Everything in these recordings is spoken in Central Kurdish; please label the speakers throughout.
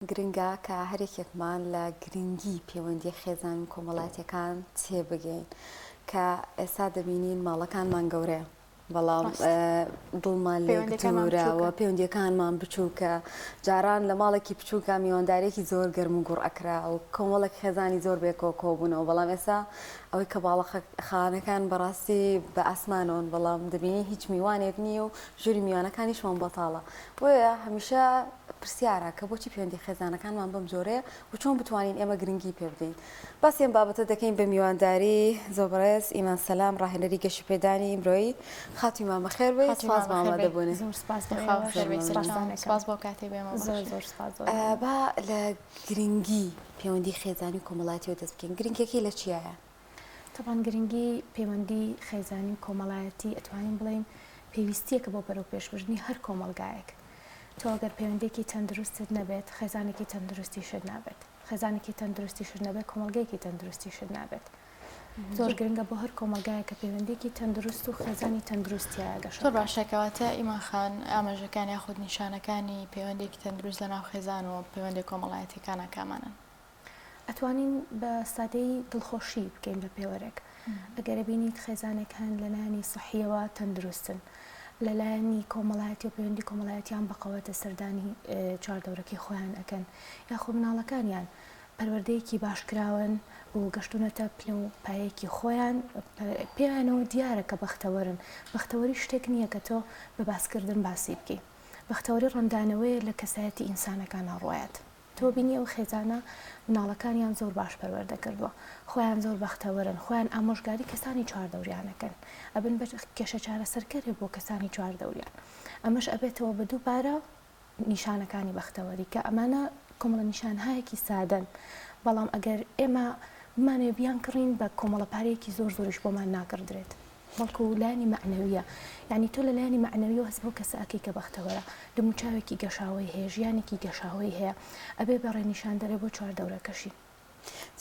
Speaker 1: گرنگە کە هەرێکێکمان لە گرنگی پەیوەندی خێزان و کۆمەڵاتیەکان تێبگەین کە ئێستا دەبینین ماڵەکانمان گەورەیە بەڵام دڵمان لێگرتوورەوە پەیوەندیەکانمان بچووکە جاران لە ماڵێکی بچووکە میواندارێکی زۆر گەرم و گوڕ ئەکرا و کۆمەڵێک خێزانی زۆر بێکەوە کۆبوونەوە بەڵام ئێستا ئەوەی کە باڵەخانەکان بەڕاستی بە ئاسمانەوەن بەڵام دەبینی هیچ میوانێک نییە و ژووری میوانەکانیشمان بەتاڵە بۆیە هەمیشە پرسیارە کە بۆچی پەیوەندی خێزانەکانمان بەم جۆرەیە و چۆن بتوانین ئێمە گرنگی پێ بدەین باسیێن بابەتە دەکەین بە میوانداری زۆبڕێز ئیمان سەلام ڕاهێنەری گەشتپێدانی مرۆیی خاتیمان بەخێر بێت سپاس بۆ ئامادەبوونێ
Speaker 2: سپاس بۆ کاتێ بێمە
Speaker 3: زۆر سپاس
Speaker 1: با لە گرنگی پەیوەندی خێزانی کۆمەڵایەتیەوە دەست بکەین گرنگێکی لە چیایە؟
Speaker 3: طبعاً گرنگی پەیوەندی خێزانی و کۆمەڵایەتی ئەتوانین بڵێین پێویستیەکە بۆ بەرەو پێشبردننی هەر کۆمەلگایەک تۆ ئەگەر پەیوەندێکی تەندروستت نەبێت خێزانێکی تەندروستیشت نابێت خێزانێکی تەندروستیشت نەبێت کۆمەلگایەکی تەندروستیشت نابێت زۆر گرنگە بۆ هەر کۆمەلگایەکە پەیوەندێکی تەندروست و خێزانی تەندروستیە گەشت
Speaker 2: زۆر باشەکەواتە ئیمان خان ئاماژەکانی یاخود نیشانەکانی پەیوەندێکی تەندروست لەناو خێزان و پەیوەندی کۆمەڵایەتیەکانە کامانن
Speaker 3: ئەتوانین بە سادەی دڵخۆشی بکەین بە پێوەرێک ئەگەر بینیت خێزانێک هەن لە لایەنی سەحیەوە تەندروستن لە لایەنی کۆمەڵایەتی و پەیوەندی کۆمەڵایەتیان بەقەوەتە سەردانی چواردەورەکەی خۆیان ئەکەن یاخۆ مناڵەکانیان پەروەردەیەکی باشکراون و گەشتونەتە پلە و پایەکی خۆیان پێیانەوە دیارە کە بەختەوەرن بەختەوەری شتێک نییە کە تۆ بە باسکردن باسی بکەی بەختەوەری ڕەندانەوەی لە کەسایەتی ئینسانەکانە ڕۆیات تۆ بینی ئەو خێزانە مناڵەکانیان زۆر باش پەروەردە کردووە خۆیان زۆر بەختەوەرن خۆیان ئامۆژگاری کەسانی چواردەوریانەکەن ئەبن بە کێشە چارەسەرکەرێ بۆ کەسانی چواردەوریان ئەمەش ئەبێتەوە بە دووبارە نیشانەکانی بەختەوەری کە ئەمانە کۆمەڵە نیشانهایەکی سادەن بەڵام ئەگەر ئێمە بمانێ بیان کڕین بە کۆمەڵەپارەیەکی زۆر زۆریش بۆمان ناکردرێت بەڵکو لایانی معنەویە یعنی تۆ لە لایانی معنەویەوە هەست بۆ کەسەکەی کە بەختەوەرە دموچاوێکی گەشاوی هەیە ژیانێکی گەشاوی هەیە ئەبێ بەڕێ نیشاندەرێ بۆ چواردەورەکەشی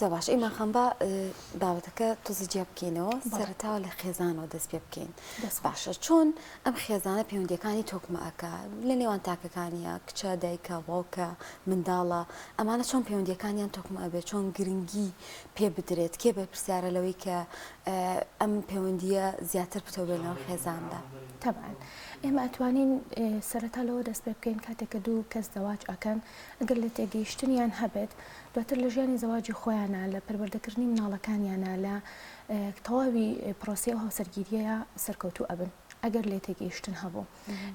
Speaker 1: زۆر باش ئیمان خەم بە بابەتەکە توزجیا بکەینەوە سەرەتاوە لە خێزانەوە دەست پێ بکەین باشە چۆن ئەم خێزانە پەیوەندیەکانی تۆکمەکە لە نێوان تاکەکانیە کچە دایکە باوکە منداڵە ئەمانە چۆن پەیوەندیەکانیان تۆکمە ئەبێت چۆن گرنگی پێ بدرێت کێ بە پرسیارە لەوەی کە ئەم پەیوەندیە زیاتر بتەوێنەوە خێزاندا
Speaker 3: طبعاً ئێمە ئەتوانین سەرەتا لەوە دەست پێ بکەین کاتێککە دوو کەس زەواج ئەکەن ئەگەر لە تێگەیشتنیان هەبێت دواتر لە ژیانی زەواجی خۆیانە لە پەروەردەکردنی مناڵەکانیانە لە تەواوی پرۆسی و هاوسەرگیریە سەرکەوتوو ئەبن ئەگەر لێ تێگەیشتن هەبوو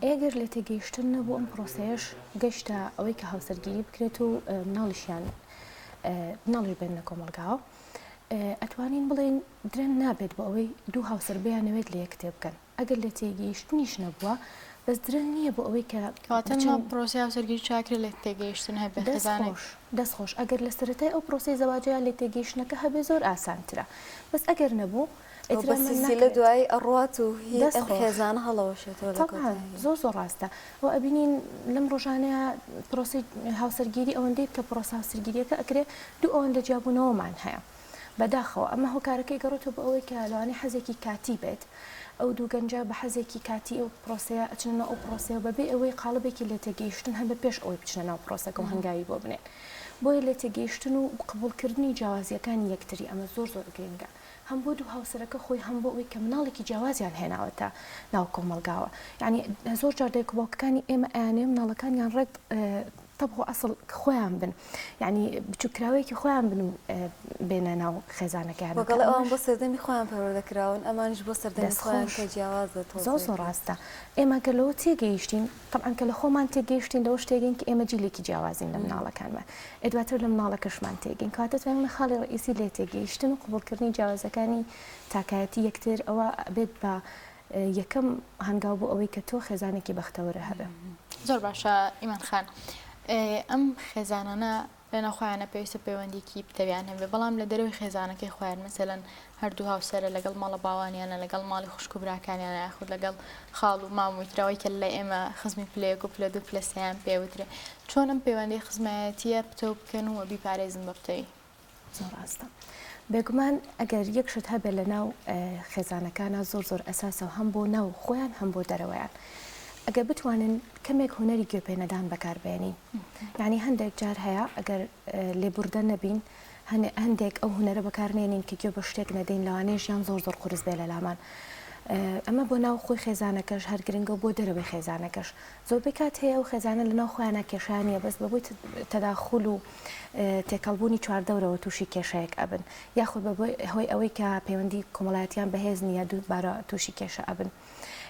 Speaker 3: ئەگەر لێ تێگەیشتن نەبوو ئەم پرۆسەیەش گەشتە ئەوەی کە هاوسەرگیری بکرێت و مناڵیش بێنە کۆمەلگاوە ئەتوانین بڵێن درێن نابێت بۆ ئەوەی دوو هاوسەر بیانەوێت لە یەک تێبکەن ئەگەر لە تێگەیشتنیش نەبووە بەس درێن نییە بۆ ئەوەی کە
Speaker 2: پرۆسی هاوسەرگیری چاکرێت لە تێگەیشتن هەبێت
Speaker 3: دەستخۆش ئەگەر لە سەرەتای ئەو پرۆسی زەواجەیە لێ تێگەیشتنەکە هەبێ زۆر ئاسانترە بەس ئەگەر نەبوو
Speaker 1: لە دوای ئەڕات و خێزانە هەڵەوەشێتەوە
Speaker 3: زۆر زۆر ڕاستە ئەو ئەبینین لەم ڕۆژانەیە پرۆسی هاوسەرگیری ئەوەندەی کە پرۆسی هاوسەرگیریەکە ئەکرێ دوو ئەوەندە جیابوونەوەمان هەیە بەداخەوە ئەمە هۆکارەکەی گەڕێتەوە بە ئەوەی کە لەوانەیە حەزێکی کاتی بێت ئەو دوو گەنجە بە حەزێکی کاتی ئەو پرۆسەیە ئەچنە ئەو پرۆسەیە بەبێ ئەوەی قاڵبێکی لێ تێگەیشتن هەبێ پێش ئەوەی بچنە ناو پرۆسەکە و هەنگاوی بۆ بنێن بۆیە لێ تێگەیشتن و قبولکردنی جیاوازیەکانی یەکتری ئەمە زۆر زۆر گرنگە هەم بۆ دوو هاوسەرەکە خۆی هەم بۆ ئەوەی کە مناڵێکی جیاوازیان هێناوەتە ناو کۆمەلگاوە یعنی زۆر جار دایک و باوکەکانی ئێمە ئەیانێ مناڵەکانیان ڕێک طبعا ئەسڵ خۆیان بن یعنی بچووکراوەیەکی خۆیان بن بێنە ناو خێزانەکەیان
Speaker 1: وەگەڵ ئەوان بۆ سەردەمی خۆیان پەروەردەکراون ئەمانش بۆ سەردەمی خۆیان کە جیاوازە
Speaker 3: زۆر زۆر ڕاستە ئێمە کە لەوە تێگەیشتین طبعا کە لە خۆمان تێگەیشتین لەوە شتێگەین کە ئێمە جیلێکی جیاوازین لە مناڵەکانمان دواتر لە مناڵەکەشمان تێگەین کاتت من خاڵی ڕئیسی لێ تێگەیشتن و قبولکردنی جیاوازەکانی تاکایەتی یەکتر ئەوە بێت بە یەکەم هەنگاو بۆ ئەوەی کە تۆ خێزانێکی بەختەوەرە هەبێ
Speaker 2: زۆر باشە ئیمان خان ئەم خێزانانە لەناو خۆیانە پێویستە پەیوەندێکی بتەویان هەبێ بەڵام لە دەروی خێزانەکەی خۆیان مەسەلەن هەردوو هاوسەرە لەگەڵ ماڵە باوانیانە لەگەڵ ماڵی خوشک و براکانیانە یاخود لەگەڵ خاڵ و ماموویتراوەی کە لە ئێمە خزمی پلەیەک و پلە دوو پلە سەیان پێوترێ چۆن ئەم پەیوەندی خزمایەتیە پتە بکەن و بیپارێزن بە پتەوی
Speaker 3: زۆر ڕاستە بێگومان ئەگەر یەکشت هەبێت لە ناو خێزانەکانە زۆر زۆر ئەساسە هەم بۆ ناو خۆیان هەم بۆ دەرەوەیان ئەگەر بتوانن کەمێک هوەری گوێپێنەدان بەکاربێنین یعنی هەندێک جار هەیە ئەگەر لێبوردە نەبین هەندێک ئەو هوەرە بەکارنێنین کە گوێ بە شتێک نەدەین لەوانەیە ژیان زۆر قورس بێ لە لامان ئەمە بۆ ناو خۆی خێزانەکەش هەر گرنگە بۆ دەرەوەی خێزانەکەش زۆربەی کات هەیە و خێزانە لە ناو خۆیانە کێشانیە بەس بەبووی تەداخل و تێکەڵبوونی چواردەورەوە تووشی کێشەیەک ئەبن یاخود بەبووی هۆی ئەوەی کە پەیوەندی کۆمەڵایەتیان بەهێز نییە دووبارە تووشی کێشە ئەبن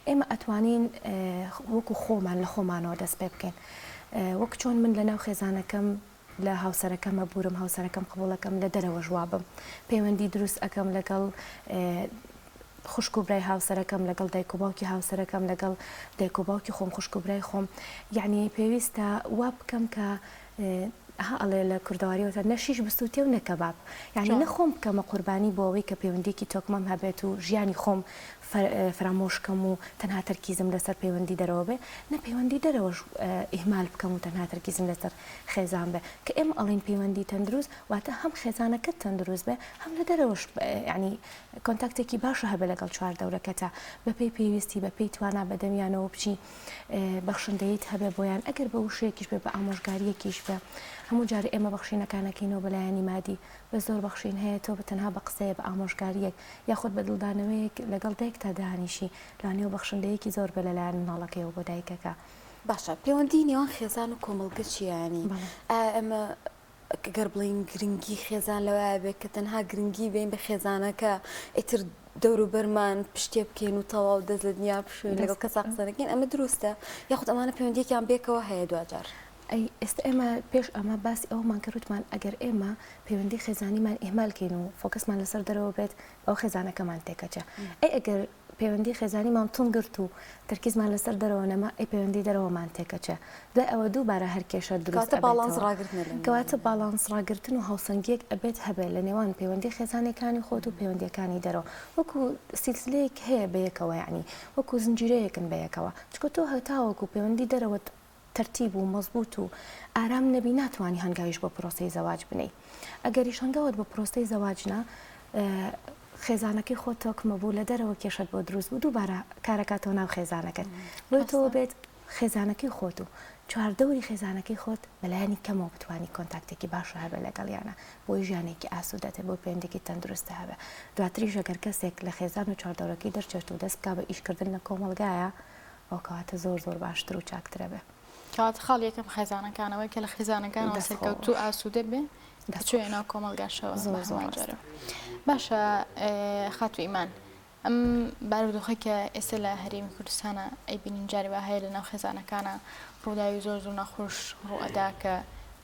Speaker 3: ئێمە ئەتوانین وەکو خۆمان لە خۆمانەوە دەست پێ بکەین وەک چۆن من لە ناو خێزانەکەم لە هاوسەرەکەمە بورم هاوسەرەکەم قبولەکەم لە دەرەوە ژوابم پەیوەندی دروست ئەەکەم لەگەڵ خوشک و برای هاوسەرەکەم لەگەڵ دایک و باوکی هاوسەرەکەم لەگەڵ دایک و باوکی خۆم خوشک و برای خۆم یعنی پێویستە وا بکەم کە ئەڵێ لە کوردەواریەوە نەشیش بستوتێ و نەکەباب یعنی نەخۆم بکەمە قوربانی بۆ ئەوەی کە پەیوەندێکی تۆکمەم هەبێت و ژیانی خۆم فرامۆشکەم و تەنها تەرکیزم لەسەر پەیوەندی دەرەوە بێ نە پەیوەندی دەرەوەش ئیهمال بکەم و تەنها تەرکیزم لەسەر خێزان بێ کە ئێمە ئەڵین پەیوەندی تەندروست واتە هەم خێزانەکەت تەندروست بێ هەم لە دەرەوەش ینی کۆنتاکتێکی باشە هەبێ لەگەڵ چواردەورەکەتە بەپێی پێویستی بەپێی توانە بەدەمیانەوە بچی بەخشندەیت هەبێ بۆیان ئەگەر بە وشەیەکیش بێ بە ئامۆژگاریەکیش بێ هەموو جارە ئێمە بەخشینەکانەکەینەوە بەلایانی مادی بە زۆر بەخشین هەیە تۆ بە تەنها بە قسەیە بە ئامۆژگاریەک یاخود بە دڵدانەوەیەک لەگەڵ دایک تا داهانیشی لانێو بەخشندەیەکی زۆر بە لەلایەن مناڵەکەیەوە بۆ دایکەکە
Speaker 1: باشە پەیوەندی نێوان خێزان و کۆمەڵگە چیانی ئەمە گەر بڵین گرنگی خێزان لەوەیە بێت کە تەنها گرنگی بین بە خێزانەکە ئیتر دەوروبەرمان پشتێ بکەین و تەواو دەست لە دنیا بشوین لەگەڵ کەسا قسەنەکەین ئەمە دروستە یاخود ئەمانە پەیوەندیەکیان بێکەوە هەیە دوجار
Speaker 3: ئێستا ئێمە پێش ئەمە باسی ئەومان کەوتمان ئەگەر ئێمە پەیوەندی خێزانیمان ئیهمالکەین و فۆکسمان لەسەر دەرەوە بێت ئەو خێزانەکەمان تێکەچە ئەگەر پەیوەندی خێزانیمان تونگرت و تەرکیزمان لەسەر دەرەوە نەما پەیوەندی دەرەوەمان تێکەچە دوای ئەوە دووبارە هەر کێشە دروست کەواتە باڵانس ڕاگرتن و هاوسەنگیەک ئەبێت هەبێت لە نێوان پەیوەندی خێزانەکانی خۆت و پەیوەندیەکانی دەرەوە وەکو سیلسلەیەک هەیە بەیەکەوە یعنی وەکو زنجیرەیەکن بەیەکەوە چکە تۆ هەتاوەکو پەیوەندی دەرەوە ترتیب و مەزبوط و ئارام نەبی ناتوانانی هەنگاویش بۆ پرۆسەی زەواج بنەی ئەگەریش هەنگاوت بە پرۆسەی زەواجنا خێزانەکەی خۆت تۆکمە بوو لە دەرەوە کێشت بۆ دروست بوو دووبارە کارەکاتەوە ناو خێزانەکەت بۆیتەوە بێت خێزانەکەی خۆت و چواردەوری خێزانەکەی خۆت بەلایانی کەمەوە بتوانانی کۆنتاکتێکی باشە هەبێ لەگەڵیانە بۆی ژیانێکی ئاسوودەتە بۆ پەیوەندێکی تەندروستە هەبێ دواتریش ئەگەر کەسێک لە خێزان و چواردەورەکەی دەرچێت و دەست بکا بە ئیشکردن لە کۆمەڵگایە ئەو کەواتە زۆر باشتر و چاکترە بێ
Speaker 2: کات خاڵ یەکەم خێزانەکانەوەی کە لە خێزانەکانەوە سەرکەوتو ئاسوودە بێ دەچێت ناو کۆمەڵگاشەوە زۆر باشە خاتو ئیمان ئەم بارودۆخی کە ئێستا لە هەرێمی کوردستانە ئەیبینین جاری وا هەیە لە ناو خێزانەکانە ڕووداوی زۆر نەخۆش ڕوئەدا کە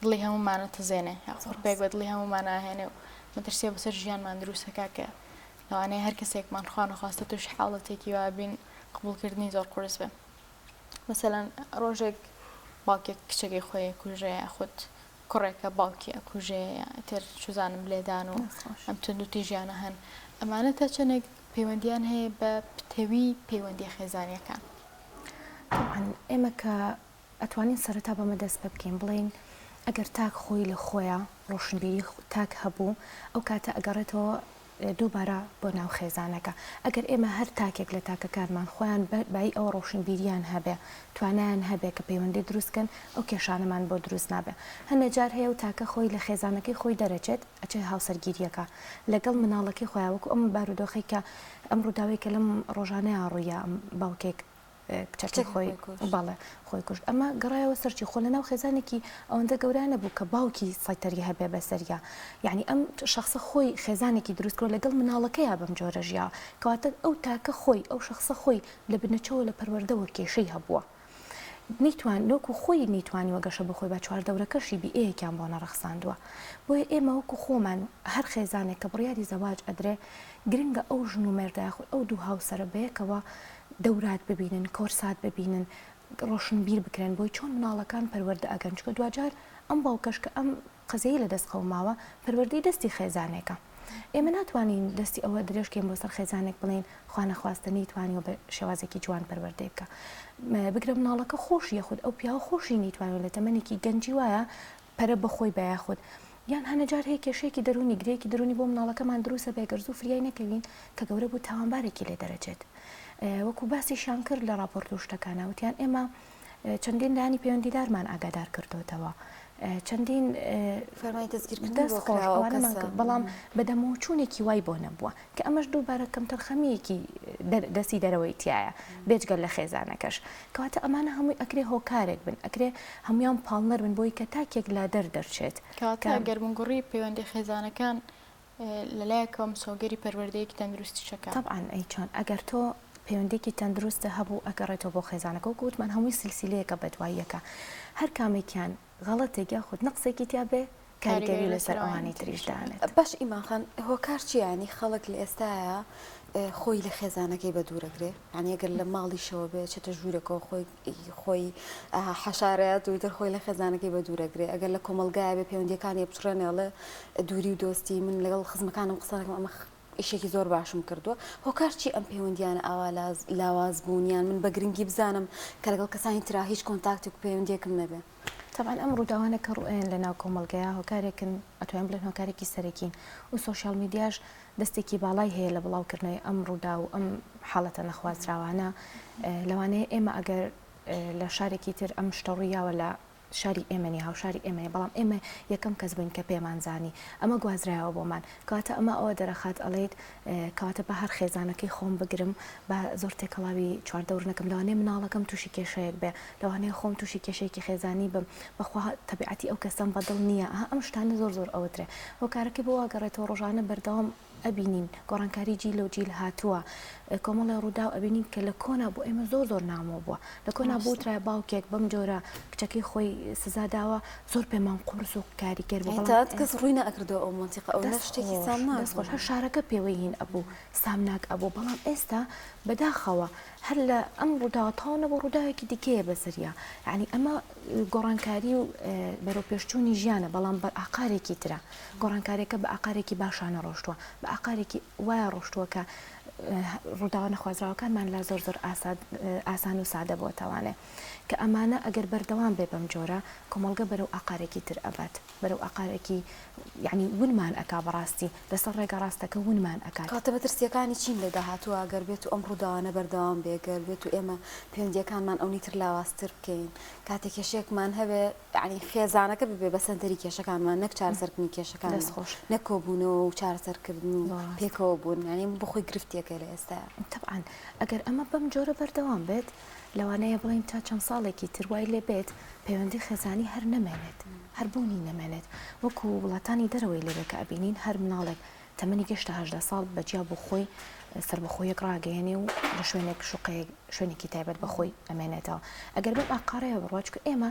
Speaker 2: دڵی هەمومانە تزێنێ پێک بە دڵی هەمومانە هێنێ و مەترسیە بەسەر ژیانمان دروستەکە کە لەوانەیە هەر کەسێکمان خواستە توش حاڵەتێکی وابین قبولکردنی زۆر قورس بێ مەسەلەن ڕۆژێک باوکێک کچەکەی خۆی کوژێ خودت کوڕێکە باوکی ئەکوژێ تر چزانم لێدان و ئەم تونندوتی ژیانە هەن ئەمانە تا چەندێک پەیوەندیان هەیە بە پتەوی پەیوەندی خێزانیەکان
Speaker 3: ئێمە کە ئەتوانین سەرەتا بەمە دەست پێ بکەین بڵین ئەگەر تاک خۆی لە خۆیە ڕۆشنبیری تاک هەبوو ئەو کاتە ئەگەڕێتەوە دووبارە بۆ ناو خێزانەکە ئەگەر ئێمە هەر تاکێک لە تاکەکانمان خۆیان بای ئەو ڕۆشنبیریان هەبێ توانیان هەبێ کە پەیوەندی دروستکەن ئەو کێشانەمان بۆ دروست نابێ هەنە جار هەیە و تاکە خۆی لە خێزانەکەی خۆی دەرەچێت ئەچێ هاوسەرگیریەکە لەگەڵ مناڵەکەی خۆیان وەکو ئەم بارودۆخی کە ئەم ڕووداوی کە لەم ڕۆژانەیە ڕوویە باوکێک کچەکەی خۆی باڵێ خۆی کوشت ئەمە گەڕایەوە سەرچی خۆ لە ناو خێزانێکی ئەوەندە گەورانە بوو کە باوکی سایتەری هەبێ بەسەریا یعنی ئەم شخصە خۆی خێزانێکی دروستکرۆ لەگەڵ مناڵەکەیە بەم جۆرە ژیا کەواتە ئەو تاکە خۆی ئەو شخصە خۆی لە بنەچەوە لە پەروەردەوە کێشەی هەبووە نیتوان نۆکو خۆی نیتوانی وەگەشە بخۆی بە چواردەورەکەشی بیئەیەکیان بۆ نەڕەخساندووە بۆیە ئێمە وەکو خۆمان هەر خێزانێک کە بڕیاری زەواج ئەدرێ گرنگە ئەو ژن و مێردای خۆ ئەو دوو هاوسەرە بەیەکەوە دەورات ببینن کۆرسات ببینن ڕۆشنبیر بکرێن بۆی چۆن مناڵەکان پەروەردە ئەگەن چکە دوجار ئەم باوکەش کە ئەم قەزەی لە دەست خەوماوە پەروەردەی دەستی خێزانێکە ئێمە ناتوانین دەستی ئەوە درێژکەین بۆ سەر خێزانێک بڵین خوانەخواستە نیتوانیەوە بە شێوازێکی جوان پەروەردەی بکە بگرە مناڵەکە خۆشی یەخود ئەو پیاوە خۆشی نیتوانێت لە تەمەنێکی گەنجی وایە پەرە بەخۆی بە یاخود یان هەنەجار هەیە کێشەیەکی دەرونی گرەیەکی دەرونی بۆ مناڵەکەمان دروستە بێگەرز و فریای نەکەوین کە گەورە بوو تاوانبارێکی لێ دەرەچێت وەکو باسیشان کرد لە راپۆرت و شتەکانە وتیان ئێمە چەندین لایانی پەیوەندیدارمان ئاگادار کردوتەوە چەندین دەستخۆشوانەمان کرد بەڵام بەدەمەوچوونێکی وای بۆ نەبووە کە ئەمەش دووبارە کەمتر خەمیەکی دەستی دەرەوەی تایە بێجگەل لە خێزانەکەش کەواتە ئەمانە هەمووی ئەکرێ هۆکارێک بن ئەکرێ هەمویان پاڵنەر بن بۆی کە تاکێک لا دەردەرچێت
Speaker 2: کەواتە گەرمگوڕی پەیوەندی خێزانەکان لەلایەکەوە مسۆگەری پەروەردەیەکی تەندروستی شەکە
Speaker 3: طبعاً ئەی چۆن ئەگەر تۆ پەیوەندێکی تەندروستە هەبوو ئەگەڕێتەوە بۆ خێزانەکە و گوتمان هەمووی سلسیلەیەکە بەدواییەکە هەر کامێکیان غەڵەتێک یا خود نەقسێکی تیا بێ کاریگەری لەسەر ئەوانی تریشدانێت
Speaker 1: باش ئیمانخان هۆکار چیانی خەڵک لە ئێستاە خۆی لە خێزانەکەی بە دوورەگرێ ینی ئەگەر لە ماڵیشەوە بێ چێتە ژوورەکەەوە خۆی حەشارەت دوتر خۆی لە خێزانەکەی بە دوورەگرێ ئەگەر لە کۆمەلگایە بێ پەیوەندیەکانی بچڕێنێڵێ دووری و دۆستی من لەگەڵ خزمەکانم قسەکەم ئەمە ئیشێکی زۆر باشم کردووە هۆکار چی ئەم پەیوەندیانە ئاوا لاواز بوونیان من بە گرنگی بزانم کە لەگەڵ کەسانی ترا هیچ کۆنتاکتێک و پەیوەندیەکم نەبێ
Speaker 3: طبعا ئەم ڕووداوانە کە ڕوئێن لە ناو کۆمەلگەیە هۆکارێکن ئەتوان بڵێن هۆکارێکی سەرەکین و سۆشیال میدیاش دەستێکی باڵای هەیە لە بڵاوکردنەوەی ئەم ڕوودا و ئەم حاڵەتە نەخوازراوانە لەوانەیە ئێمە ئەگەر لە شارێکی تر ئەم شتەڕوویاوە لە شاری ئێمەنی هاوشاری ئێمەیە بەڵام ئێمە یەکەم کەس بووین کە پێمانزانی ئەمە گوازرایەوە بۆمان کاتە ئەمە ئەوە دەرەخات ئەڵێت کاتە بە هەر خێزانەکەی خۆم بگرم بە زۆر تێکەڵاوی چواردەور نەکەم لەوانەیە مناڵەکەم تووشی کێشەیەک بێ لەوانەیە خۆم تووشی کێشەیەکی خێزانی بم بەخوا تەبیعەتی ئەو کەسم بەدڵ نییە ئەم شتانە زۆر زۆر ئەوترێ هۆکارەکەی بۆ واگەڕێتەوە ڕۆژانە بەردەوام ئەبینین گۆڕانکاری جیل و جیل هاتووە کۆمەڵی ڕوودا و ئەبینین کە لە کۆنا بۆ ئێمە زۆر زۆر نامۆ بووە لە کۆنا بووترای باوکێک بەم جۆرە کچەکەی خۆی سزاداوە زۆر پێمان قورس و کاریگەر
Speaker 1: کەس ڕووی نەکردەوە ئەو منتیقە ئەو شتێکی
Speaker 3: دەستخۆش هەر شارەکە پێوەی هین ئەبوو سامناک ئەبوو بەڵام ئێستا بەداخەوە هەر لە ئەم ڕوودا تاوانە بۆ ڕووداوێکی دیکەیە بەسەریا یعنی ئەمە گۆڕانکاری و بەرەو پێشچوونی ژیانە بەڵام بە ئاقارێکی ترە گۆڕانکارێکە بە ئاقارێکی باشانە ڕۆشتووە بە ئاقارێکی وایە ڕۆشتووە کە ڕووداوە نەخوازراوەکانمان لە زۆر زۆر ئاسان و سادە بۆ تاوانێ کە ئەمانە ئەگەر بەردەوام بێ بەم جۆرە کۆمەڵگە بەرەو ئاقارێکی تر ئەبات بەرەو ئاقارێکی یعنی ونمان ئەکا بەڕاستی لەسەر ڕێگە ڕاستەکە ونمان ئەکات
Speaker 1: کاتە بەترسیەکانی چین لە داهاتووە ئەگەر بێت و ئەم ڕووداوانە بەردەوام بێگەر بێت و ئێمە پەیوەندیەکانمان ئەوی تر لاوازتر بکەین کاتێک کێشێکمان هەبێ ینی خێزانەکە ببێ بە سەنتەری کێشەکانمان نەک چارەسەرکردنی کێشەکان
Speaker 3: دەستخۆش
Speaker 1: نەکۆبوونەوە و چارەسەرکردن و پێکەوە بوون ینی بخۆی گرفتیەکە لە ئێستا
Speaker 3: طبعا ئەگەر ئەمە بەم جۆرە بەردەوام بێت لەوانەیە بڵین تا چەند ساڵێکی تروای لێ بێت پەیوەندی خێزانی هەر نەمێنێت هەر بوونی نەمێنێت وەکو وڵاتانی دەرەوەی لێبێکە ئەبینین هەر مناڵێک تەمەنی گەشتە 18 ساڵ بەجیا بۆ خۆی سربەخۆیەک ڕاگەیەنێ و لە شوێنێک شوێنێکی تایبەت بەخۆی ئەمێنێتەوە ئەگەر بەم ئاقارەیە بڕواچکە ئێمە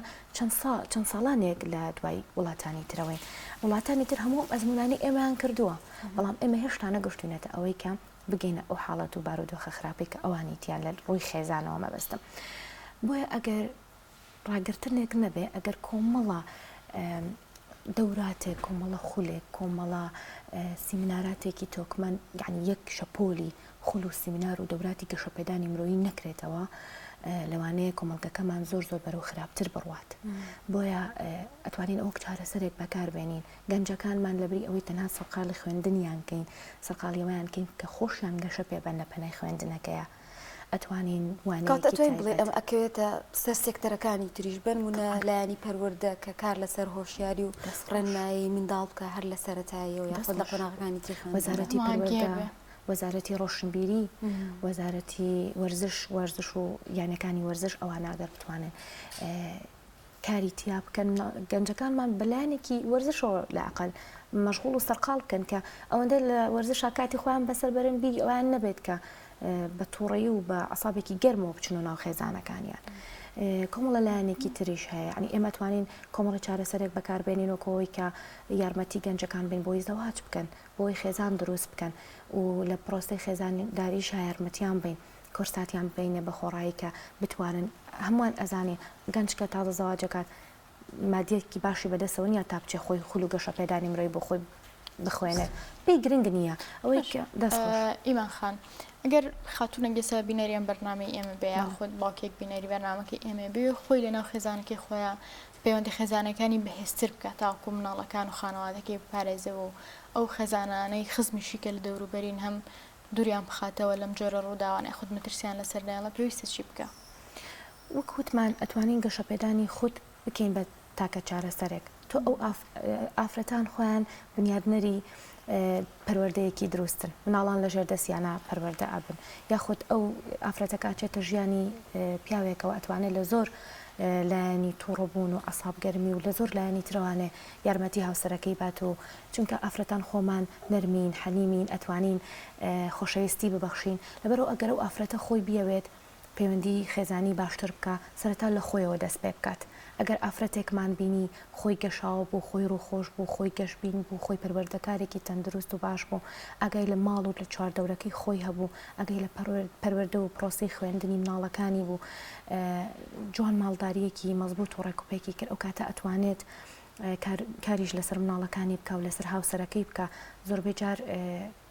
Speaker 3: چەند ساڵانێک لە دوای وڵاتانی ترەوەی وڵاتانی تر هەموو ئەزمونانی ئێمەیان کردووە بەڵام ئێمە هێشتا نەگەشتوونێتە ئەوەی کە بگەینە ئەو حاڵەت و بارودۆخە خراپی کە ئەوانی تیان لە ڕووی خێزانەوە مەبەستم بۆیە ئەگەر ڕاگررتنێک نەبێ ئەگەر کۆمەڵە دەوراتێک کۆمەڵە خولێک کۆمەڵە سیمیناراتێکی تۆکمان یعنی یەک شەپۆلی خول و سیمینار و دەوراتی گەشەپێدانی مرۆیی نەکرێتەوە لەوانەیە کۆمەڵگەکەمان زۆر زۆر بەرەو خراپتر بڕوات بۆیە ئەتوانین ئەو چارەسەرێک بەکاربێنین گەنجەکانمان لەبری ئەوەی تەنها سەرقاڵی خوێندنیان کەین سەرقاڵیەوەیان کەین کە خۆشیان گەشە پێبەن لە پەنای خوێندنەکەیە ئەتوانین
Speaker 1: وانەتوانین بڵێ ئەم ئەکەوێتە سەر سێکتەرەکانی تریش بنمونە لایانی پەروەردە کە کار لەسەر هۆشیاری و ڕێنمایی منداڵ بکە هەر لە سەرەتاییەوە یاخۆ لە قۆناغەکانی تری
Speaker 3: وەزارەتی پەروەردە وەزارەتی ڕۆشنبیری وەزارەتی وەرزش و یانەکانی وەرزش ئەوان ئەگەر بتوانن کاری تیا بکەن گەنجەکانمان بەلایەنێکی وەرزشەوە لە ئەقل مەشغوڵ و سەرقاڵ بکەن کە ئەوەندە لە وەرزشا کاتی خۆیان بەسەر بەرن بی ئەویان نەبێت کە بە تووڕەیی و بە عەسابێکی گەرمەوە بچنەوە ناو خێزانەکانیان کۆمەڵە لایەنێکی تریش هەیە ینی ئێمە توانین کۆمەڵی چارەسەرێک بەکاربێنینەوە کۆی کە یارمەتی گەنجەکان بین بۆی زەواج بکەن بۆی خێزان دروست بکەن و لە پرۆستەی خێزانداریش یارمەتیان بین کورساتیان بینێ بە خۆڕایی کە بتوانن هەمووان ئەزانێ گەنج کە تازە زەواجەکات مادیەکی باشی بەدەستەوە نیە تا بچێ خۆی خول و گەشە پێدانی مرۆی بۆ خۆی بخوێنێت پێی گرنگ نییە ئەوەی
Speaker 2: ئیمان خان ئەگەر خاتونە گەسە بینەریان بەرنامەی ئێمە بێ خۆت باوکێک بینەری بەرنامەکەی ئێمە بێ خۆی لەناو خێزانەکەی خۆیان پەیوەندی خێزانەکانی بەهێزتر بکات تاوەکو مناڵەکان و خانەوادەکەی بپارێزەوە و ئەو خێزانانەی خزمیشی کە لە دەوروبەرین هەم دووریان بخاتەوە لەم جۆرە ڕووداوانە خود مەترسیان لەسەر نایڵە پێویستە چی بکە؟
Speaker 3: وەکوتمان ئەتوانین گەشەپێدانی خود بکەین بە تاکە چارەسەرێک تۆ ئەو ئافرەتان خۆیان بنیادنەری پەروەردەیەکی دروستن مناڵان لەژێر دەستیانە پەروەردە ئابن یاخود ئەو ئافرەتە کاچێتە ژیانی پیاوێکەوە ئەتوانێت لە زۆر لایەنی تووڕبوون و ئەسابگەرمی و لە زۆر لایەنی ترەوانێ یارمەتی هاوسەرەکەی بات و چونکە ئافرەتان خۆمان نەرمین حەلیمین ئەتوانین خۆشەویستی ببەخشین لەبەرەوە ئەگەر ئەو ئافرەتە خۆی بیەوێت پەیوەندی خێزانی باشتر بکە سەرەتا لە خۆیەوە دەست پێ بکات ئەگەر ئافرەتێکمان بینی خۆی گەشاوە بوو خۆی ڕووخۆش بوو خۆی گەشتبین بوو خۆی پەروەردەکارێکی تەندروست و باش بوو ئەگەی لە ماڵ و لە چواردەورەکەی خۆی هەبوو ئەگەی لە پەروەردە و پرۆسی خوێندنی مناڵەکانی بوو جوان ماڵداریەکی مەزبوط و ڕێکوپێکی کرد ئەو کاتە ئەتوانێت کاریش لەسەر مناڵەکانی بکە و لەسەر هاوسەرەکەی بکە زۆربەی جار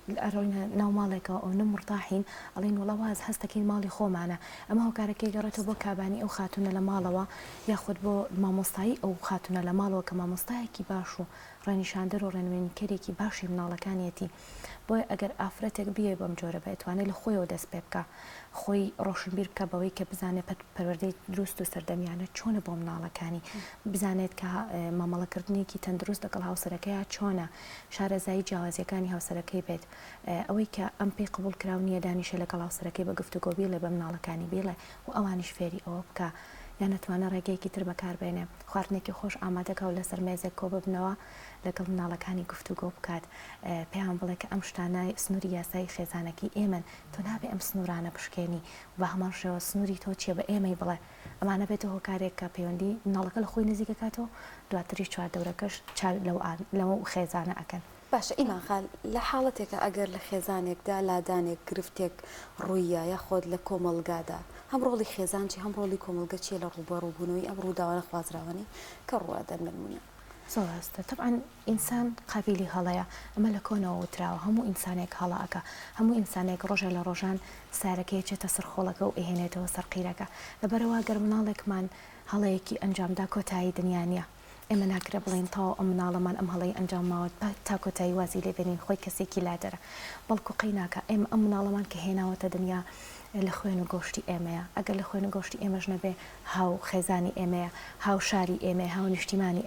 Speaker 3: ئەڕۆینە ناو ماڵێکەوە ئەو نمڕتاحین ئەڵین وڵاواز هەستەکەین ماڵی خۆمانە ئەمە هۆکارەکەی گەڕێتەوە بۆ کابانی ئەو خاتونە لە ماڵەوە یاخود بۆ مامۆستایی ئەو خاتونە لە ماڵەوە کە مامۆستایەکی باش و ڕێنیشاندەر و ڕێنوێنکەرێکی باشی مناڵەکانیەتی بۆیە ئەگەر ئافرەتێک بێ بەم جۆرە بە ئەتوانێت لە خۆیەوە دەست پێ بکە خۆی ڕۆشنبیر بکە بەوەی کە بزانێت پەروەردەی دروست و سەردەمیانە چۆنە بۆ مناڵەکانی بزانێت کە مامەڵەکردنێکی تەندروست لەگەڵ هاوسەرەکەیە چۆنە شارەزایی جیاوازیەکانی هاوسەرەکەی بێت ئەوەی کە ئەم پێی قبول کراو نییە دانیشە لەگەڵ هاوسەرەکەی بە گفتوگۆ بێڵێ بە مناڵەکانی بێڵێ و ئەوانیش فێری ئەوە بکە یان نەتوانە ڕێگەیەکی تر بەکاربێنێ خواردنێکی خۆش ئامادەکە و لەسەر مێزێک کۆ ببنەوە لەگەڵ مناڵەکانی گفتوگۆ بکات پێیان بڵێ کە ئەم شتانە سنووری یاسایی خێزانەکەی ئێمن تۆ نابێ ئەم سنوورانە بشکێنی بە هەمان شێوە سنووری تۆ چیە بە ئێمەی بڵێ ئەمانە بێتە هۆکارێک کە پەیوەندی مناڵەکە لە خۆی نزیکەکاتەوە دواتریش چواردەورەکەش لەو خێزانە ئەکەن
Speaker 1: باشە ئیمان خال لە حاڵەتێکە ئەگەر لە خێزانێکدا لادانێک گرفتێک ڕوویە یاخۆت لە کۆمەلگادا هەم ڕۆڵی خێزانچی هەم ڕۆڵی کۆمەلگە چیە لە ڕووبەڕووبوونەوەی ئەم ڕووداوانە خوازراوانی کە ڕوادەن بنمونە
Speaker 3: زۆرستە طبعاً ئینسان قابلی هەڵەیە ئەمە لە کۆنەوە وتراوە هەموو ئینسانێک هەڵەکە هەموو ئینسانێک ڕۆژە لە ڕۆژان سارەکەی چێتە سەرخۆڵەکە و ئەهێنێتەوە سەرقیرەکە لەبەرەوە گەر مناڵێکمان هەڵەیەکی ئەنجامدا کۆتایی دنیا نیە ئێمە ناکرێ بڵێن تاو ئەم مناڵەمان ئەم هەڵەی ئەنجامماوە تا کۆتایی وازی لێبێنین خۆی کەسێکی لادەرە بەڵکو قەیناکە ئێمە ئەم مناڵەمان کە هێناوەتە دنیا لە خوێن و گۆشتی ئێمەیە ئەگەر لە خوێن و گۆشتی ئێمەش نەبێ هاو خێزانی ئێمەیە هاو شاری ئێمە هاو نیشتیمانی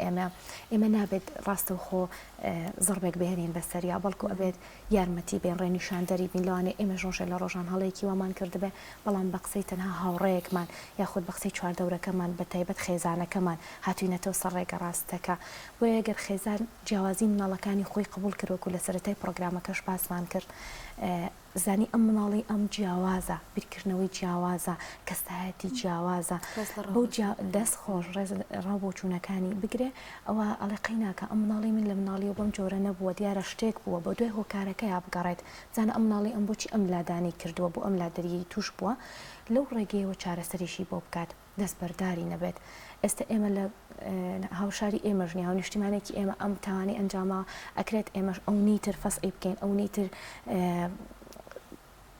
Speaker 3: ئێمە نابێت ڕاستە و خۆ زڕبێک بهێنین بەسەریا بەڵکو ئەبێت یارمەتی بێن ڕێنیشاندەری بین لەوانێ ئێمە ژۆژە لە ڕۆژان هەڵەیەکی وامان کردبێ بەڵام بە قسەی تەنها هاوڕەیەکمان یاخود بە قسەی چواردەورەکەمان بە تایبەت خێزانەکەمان هاتوینەتەوە سەر ڕێگە ڕاستەکە بۆیە ئەگەر خێزان جیاوازی مناڵەکانی خۆی قبول کردوەکو لە سەرەتای پرۆگرامەکەش باسمان کرد زانی ئەم مناڵی ئەم جیاوازە بیرکردنەوەی جیاوازە کەستایەتی جیاوازە بەو دەست خۆش ڕاو چوونەکانی بگرێ ئەوە ئەڵێ قەیناکە ئەم مناڵی من لە مناڵی بەم جۆرە نەبووە دیارە شتێک بووە بە دوای هۆکارەکە یا بگەڕێت زانە ئەم مناڵی ئەم بۆچی ئەم لادانی کردووە بۆ ئەم لادەریی توش بووە لەو ڕێگەیەوە چارەسەریشی بۆ بکات دەست بەرداری نەبێت ئێستا ئێمە لە هاوشاری ئێمەژنی هاو نیشتیمانێکی ئێمە ئەم تاوانی ئەنجامە ئەکرێت ئێمەش ئەوەی تر فەسعی بکەین ئەوەی تر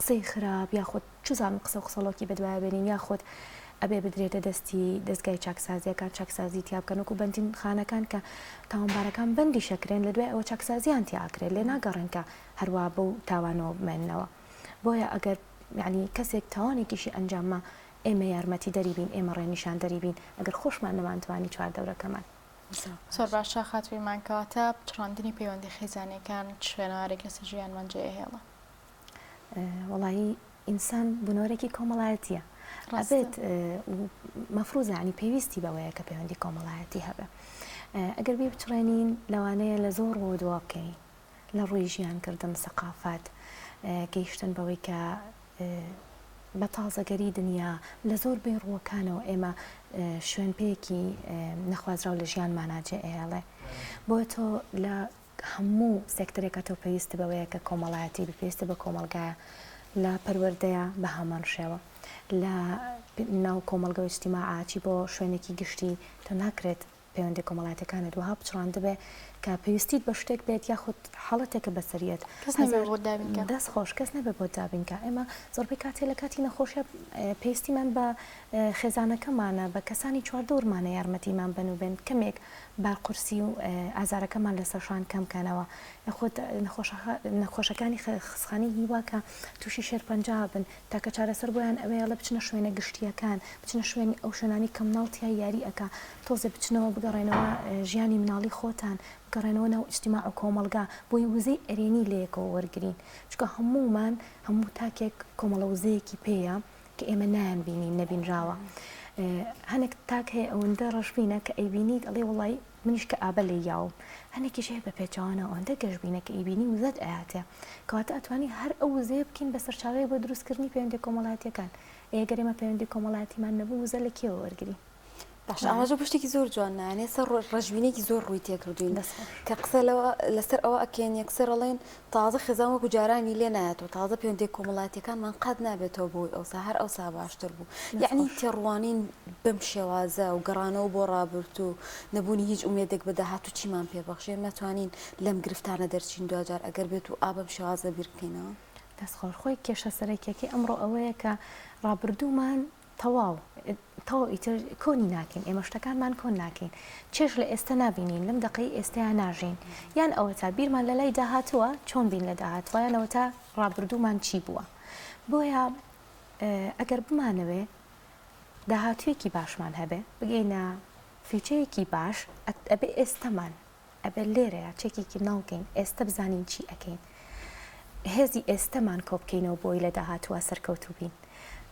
Speaker 3: قسەی خراپ یاخود چزانم قسە و قسەڵۆکی بەدوایە بێنین یاخود ئەبێ بدرێتە دەستی دەستگای چاکسازیەکان چاکسازی تیابکەن وەکو بەندین خانەکان کە تاوانبارەکان بەندی شەکرێن لە دوای ئەوە چاکسازیان تیاکرێت لێ ناگەڕێن کە هەروە بەو تاوانەوە بمێننەوە بۆیە ئەگەر یعنی کەسێک تاوانێکیشی ئەنجاممە ئێمە یارمەتی دەریبین ئێمە ڕێنیشان دەریبین ئەگەر خۆشمان نەمانتوانی چواردەورەکەمان
Speaker 2: زۆر باشە خاتویمان کەواتە پچڕاندنی پەیوەندی خێزانەکان شوێنەوارێک لەسەر ژیانمان جێهێڵە
Speaker 3: وڵایی ئینسان بنۆرێکی کۆمەڵایەتیە ئەبێت مەفروزانی پێویستی بەوەیە کە پەیوەندی کۆمەڵایەتی هەبێ ئەگەر بێ بچڕێنین لەوانەیە لە زۆر ڕۆ دوا بکەین لە ڕووی ژیانکردن سەقافات گەیشتن بەوەی کە بە تازەگەری دنیا لە زۆر بین ڕووەکانەوە ئێمە شوێن پێکی نەخوازراو لە ژیانمانە جێئێڵێ بۆ تۆ لە هەموو سێکتەرێکە تۆ پێویستە بەوەیە کە کۆمەڵایەتی پێویستە بە کۆمەلگایە لە پەروەردەیە بە هەمان شێوە لە ناو کۆمەلگە و ئیجتیماعاتی بۆ شوێنێکی گشتی تۆ ناکرێت پەیوەندی کۆمەڵاتەکانت وها بچڕاندە بێ کە پێویستیت بە شتێک بێت یاخود حاڵەتێکە بەسەریەت دەست خۆش کەس نەبێ بۆ دابینکە ئێمە زۆربەی کاتێ لە کاتی نەخۆشیە پێویستیمان بە خێزانەکەمانە بە کەسانی چواردەورمانە یارمەتیمان بن و بێن کەمێک باقورسی و ئازارەکەمان لەسەرشان کەمکەنەوە یاخود نەخۆشەکانی خسخانی هیواکە تووشی شێرپەنجا بن تاکە چارەسەر بۆیان ئەوەیە لە بچنە شوێنە گشتیەکان بچنە شوێنی ئەو شوێنانی کەمناڵتیای یاری ئەکا تۆزێ بچنەوە بگەڕێنەوە ژیانی مناڵی خۆتان بگەڕێنەوە ناو ئیجتیماع و کۆمەلگا بۆی وزەی ئەرێنی لەیەکەوە وەرگرین چکە هەمومان هەموو تاکێک کۆمەڵە وزەیەکی پێیە کە ئێمە نایان بینین نەبینراوە هەنێک تاک هەیە ئەوەندە ڕەشبینە کە ئەیبینیت ئەڵێ وڵی منیش کە ئابە لێ یاوم هەنێکیش هەیە بە پێچوانە ئەوەندە گەشتبینە کە ئیبینی وزەت ئاهاتێ کەواتە ئەتوانی هەر ئەو وزەیە بکەین بە سەرچاوەیە بۆ دروستکردنی پەیوەندی کۆمەڵاتیەکان ئەگەر ئێمە پەیوەندی کۆمەڵاتیمان نەبوو وزە لە کێوە وەرگری
Speaker 1: باش ئەماژە پشتێکی زۆر جوانانێ سەر ڕژبینێکی زۆر ڕووی تێکردوین کە قسە لەسەر ئەوە ئەکەین یەکسەر ئەڵێن تازە خێزان وەکو جارانی لێ نایەتەوە تازە پەیوەندی کۆمەڵاتیەکانمان قەت نابێتەوە بۆی ئەوسا هەر ئەوسا باشتر بوو یعنی تێڕوانین بەم شێوازە و گەڕانەوە بۆ ڕابرد و نەبوونی هیچ ئومێدێک بە داهاتوو چیمان پێبەخشێ ناتوانین لەم گرفتانە دەرچین دوجار ئەگەر بێت و ئابەم شێوازە بیرکەینەوە
Speaker 3: دەستخۆش خۆی کێشە سەرەکیەکەی ئەمڕۆ ئەوەیە کە ڕابردوومان تەواو ئیتر کۆنی ناکەین ئێمە شتەکانمان کۆن ناکەین چێش لە ئێستا نبینین لەم دقەی ئێستایان ناژین یان ئەوە تا بیرمان لە لای داهاتووە چۆن بین لە داهاتوە یانەوە تا ڕابردوومان چی بووە بۆیە ئەگەر بمانەوێ داهاتوویەکی باشمان هەبێ بگەینە فیچەیەکی باش ئەبێ ئێستەمان ئەبێ لێرەیە چێکێکی ناوکەین ئێستا بزانین چی ئەەکەین هێزی ئێستەمان کۆبکەینەوە بۆی لە داهاتووە سەرکەوتوو بین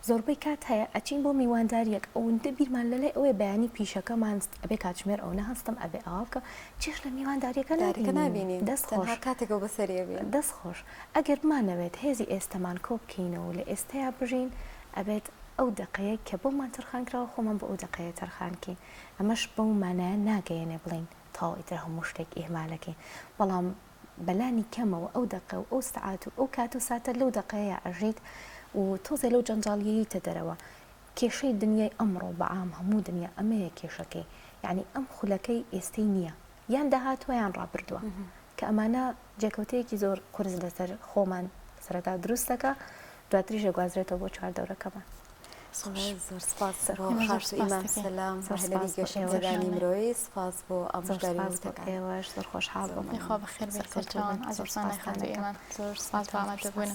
Speaker 3: زۆربەی کات هەیە ئەچین بۆ میوانداریەک ئەوەندە بیرمان لەلای ئەوەی بەیانی پیشەکەمان ئەبێ کاتژمێر ئەو نەهەستم ئەبێ ئاوکە چێش لە میوانداریەکە
Speaker 1: نبینین
Speaker 3: دەستخۆش
Speaker 1: کاتێکەوە بەسەریێ
Speaker 3: دەستخۆش ئەگەر بمانەوێت هێزی ئێستەمان کۆبکەینەوە و لە ئێستەیە بژین ئەبێت ئەو دقەیە کە بۆمان تەرخانکراوە خۆمان بە ئەو دقەیە تەرخانکەین ئەمەش بەو مانایە ناگەیەنێ بڵین تاو ئیتر هەموو شتێک ئێمالەکەین بەڵام بەلانی کەمەوە ئەو دقە و ئەو سعات و ئەو کات و ساتە لەو دقەیە ئەژیت و تۆزە لەو جەنجاڵیەیتە دەرەوە کێشەی دنیای ئەمڕۆ بەعام هەموو دنیا ئەمەیە کێشەکەی یعنی ئەم خولەکەی ئێستەی نییە یان داهاتوە یان ڕابردووە کە ئەمانە جێکەوتەیەکی زۆر قورس لەسەر خۆمان سەرەتا دروستەکە دواتریشە گوازرێتەوە بۆ چواردەورەکەمان
Speaker 1: زۆر سپاس ئیمان سەلام گەشتدانی مرۆی سپاس بۆ ئامۆژگاری
Speaker 3: ئێوەش زۆر خۆشحاڵ بووم
Speaker 2: خوا بەخێر بێت چاوان ئازۆرسان نەخەندو ئێمان زۆر سپاس بۆ ئامادەبوون